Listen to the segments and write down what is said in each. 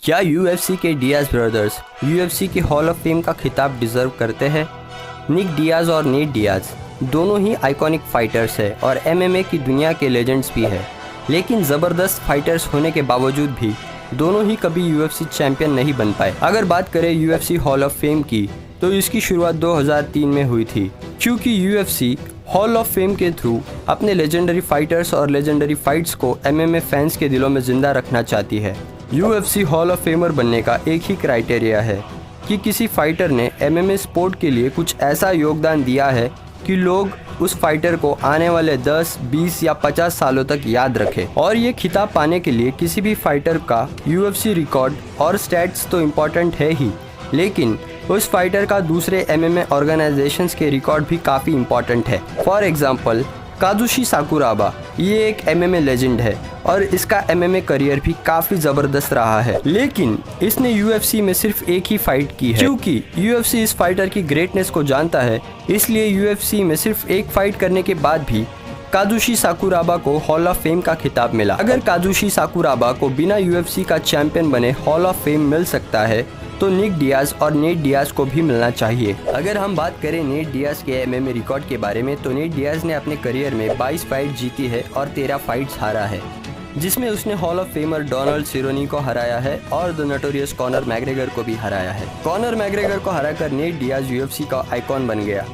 क्या यूएफसी के Diaz brothers UFC के हॉल ऑफ फेम का खिताब डिजर्व करते हैं? निक डियाज और नेट डियाज दोनों ही आइकॉनिक फाइटर्स हैं और एमएमए की दुनिया के लेजेंड्स भी हैं, लेकिन ज़बरदस्त फाइटर्स होने के बावजूद भी दोनों ही कभी यूएफसी चैंपियन नहीं बन पाए। अगर बात करें यूएफसी हॉल ऑफ फेम की, तो इसकी शुरुआत 2003 में हुई थी, क्योंकि यूएफसी हॉल ऑफ फेम के थ्रू अपने लेजेंडरी फाइटर्स और लेजेंडरी फाइट्स को एमएमए फैंस के दिलों में जिंदा रखना चाहती है। यूएफसी हॉल ऑफ फेमर बनने का एक ही क्राइटेरिया है कि किसी फाइटर ने एमएमए स्पोर्ट के लिए कुछ ऐसा योगदान दिया है कि लोग उस फाइटर को आने वाले 10, 20 या 50 सालों तक याद रखें। और ये खिताब पाने के लिए किसी भी फाइटर का यूएफसी रिकॉर्ड और स्टैट्स तो इम्पोर्टेंट है ही, लेकिन उस फाइटर का दूसरे एमएमए ऑर्गेनाइजेशंस के रिकॉर्ड भी काफ़ी इम्पोर्टेंट है। फॉर एग्जांपल काजुशी साकुराबा, ये एक एमएमए लेजेंड है और इसका एमएमए करियर भी काफ़ी ज़बरदस्त रहा है, लेकिन इसने यूएफसी में सिर्फ एक ही फाइट की है। क्योंकि यूएफसी इस फाइटर की ग्रेटनेस को जानता है, इसलिए यूएफसी में सिर्फ एक फाइट करने के बाद भी काजुशी साकुराबा को हॉल ऑफ फेम का खिताब मिला। अगर काजुशी साकुराबा को बिना यूएफसी का चैंपियन बने हॉल ऑफ फेम मिल सकता है, तो निक डियाज और नेट डियाज को भी मिलना चाहिए। अगर हम बात करें नेट डियाज के एमएमए रिकॉर्ड के बारे में, तो नेट डियाज ने अपने करियर में 22 फाइट जीती है और 13 फाइट्स हारा है, जिसमें उसने हॉल ऑफ फेमर डोनाल्ड सिरोनी को हराया है और द नोटोरियस कॉनर मैग्रेगर को भी हराया है। कॉनर मैग्रेगर को हराकर नेट डियाज यूएफसी का आइकॉन बन गया।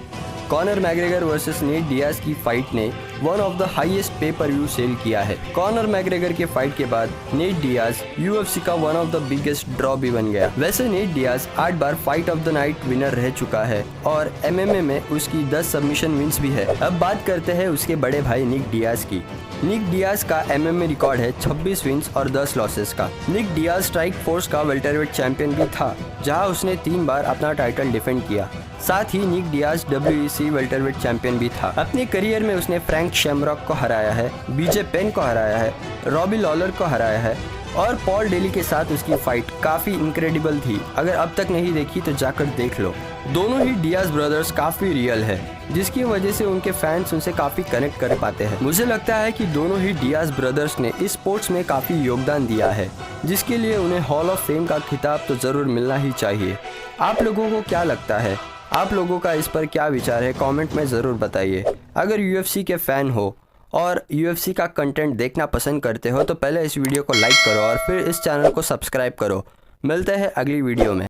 Conor McGregor versus Nate Diaz की फाइट ने वन ऑफ द हाईएस्ट पे पर व्यू सेल किया है। कॉनर मैग्रेगर के फाइट के बाद नेट डियाज यूएफसी का one of the biggest draw भी बन गया। वैसे Nate Diaz 8 bar fight of the night winner रह चुका है और एमएमए में उसकी 10 सबमिशन विंस भी है। अब बात करते हैं उसके बड़े भाई निक डियाज की। निक डियाज का एमएमए रिकॉर्ड है 26 विंस और 10 लॉसेस का। निक डियाज स्ट्राइक फोर्स का वेल्टरवेट चैंपियन भी था, जहां उसने 3 बार अपना टाइटल डिफेंड किया। साथ ही निक डियाज डब्ल्यूईसी वेल्टरवेट चैंपियन भी था। अपने करियर में उसने फ्रैंक शैमरॉक को हराया है, बीजे पेन को हराया है, रॉबी लॉलर को हराया है और पॉल डेली के साथ उसकी फाइट काफ़ी इनक्रेडिबल थी। अगर अब तक नहीं देखी तो जाकर देख लो। दोनों ही डियाज ब्रदर्स काफ़ी रियल है, जिसकी वजह से उनके फैंस उनसे काफ़ी कनेक्ट कर पाते हैं। मुझे लगता है कि दोनों ही डियाज ब्रदर्स ने इस स्पोर्ट्स में काफ़ी योगदान दिया है, जिसके लिए उन्हें हॉल ऑफ फेम का खिताब तो ज़रूर मिलना ही चाहिए। आप लोगों को क्या लगता है? आप लोगों का इस पर क्या विचार है? कमेंट में ज़रूर बताइए। अगर यूएफसी के फ़ैन हो और यूएफसी का कंटेंट देखना पसंद करते हो, तो पहले इस वीडियो को लाइक करो और फिर इस चैनल को सब्सक्राइब करो। मिलते हैं अगली वीडियो में।